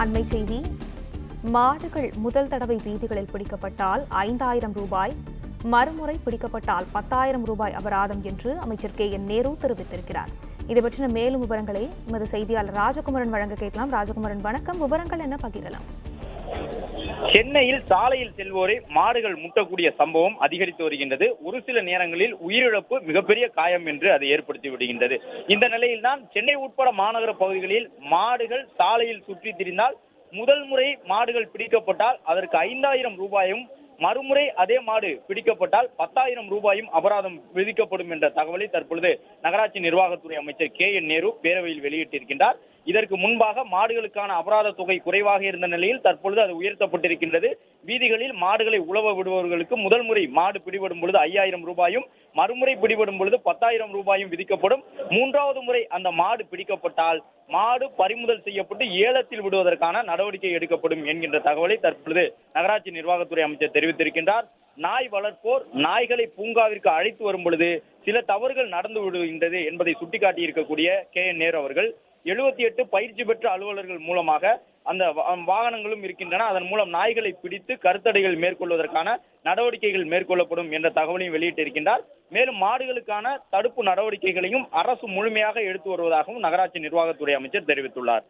அண்மை செய்தி. மாடுகள் முதல் தடவை வீதிகளில் பிடிக்கப்பட்டால் 5000 ரூபாய், மறுமுறை பிடிக்கப்பட்டால் 10,000 ரூபாய் அபராதம் என்று அமைச்சர் KN நேரு தெரிவித்திருக்கிறார். இதை பற்றின மேலும் விவரங்களை எமது செய்தியாளர் ராஜகுமரன் வழங்க கேட்கலாம். ராஜகுமரன், வணக்கம். விவரங்கள் என்ன பகிரலாம்? சென்னையில் சாலையில் செல்வோரை மாடுகள் முட்டக்கூடிய சம்பவம் அதிகரித்து வருகின்றது. ஒரு சில நேரங்களில் உயிரிழப்பு மிகப்பெரிய காயம் என்று அதை ஏற்படுத்தி விடுகின்றது. இந்த நிலையில்தான் சென்னை உட்பட மாநகர பகுதிகளில் மாடுகள் சாலையில் சுற்றி திரிந்தால் முதல் முறை மாடுகள் பிடிக்கப்பட்டால் அதற்கு 5000 ரூபாயும், மறுமுறை அதே மாடு பிடிக்கப்பட்டால் 10,000 ரூபாயும் அபராதம் விதிக்கப்படும் என்ற தகவலை தற்பொழுது நகராட்சி நிர்வாகத்துறை அமைச்சர் KN நேரு பேரவையில் வெளியிட்டிருக்கின்றார். இதற்கு முன்பாக மாடுகளுக்கான அபராத தொகை குறைவாக இருந்த நிலையில் தற்பொழுது அது உயர்த்தப்பட்டிருக்கின்றது. வீதிகளில் மாடுகளை உழவ விடுபவர்களுக்கு முதல் முறை மாடு பிடிபடும் பொழுது 5000 ரூபாயும், மறுமுறை பிடிபடும் பொழுது 10,000 ரூபாயும் விதிக்கப்படும். மூன்றாவது முறை அந்த மாடு பிடிக்கப்பட்டால் மாடு பறிமுதல் செய்யப்பட்டு ஏலத்தில் விடுவதற்கான நடவடிக்கை எடுக்கப்படும் என்கின்ற தகவலை தற்பொழுது நகராட்சி நிர்வாகத்துறை அமைச்சர் தெரிவித்திருக்கின்றார். நாய் வளர்ப்போர் நாய்களை பூங்காவிற்கு அழைத்து வரும் பொழுது சில தவறுகள் நடந்து விடுகின்றது என்பதை சுட்டிக்காட்டி இருக்கக்கூடிய KN நேரு அவர்கள் 78 பயிற்சி பெற்ற அலுவலர்கள் மூலமாக அந்த வாகனங்களும் இருக்கின்றன. அதன் மூலம் நாய்களை பிடித்து கருத்தடைகள் மேற்கொள்வதற்கான நடவடிக்கைகள் மேற்கொள்ளப்படும் என்ற தகவலையும் வெளியிட்டிருக்கின்றார். மேலும் மாடுகளுக்கான தடுப்பு நடவடிக்கைகளையும் அரசு முழுமையாக எடுத்து வருவதாகவும் நகராட்சி நிர்வாகத்துறை அமைச்சர் தெரிவித்துள்ளார்.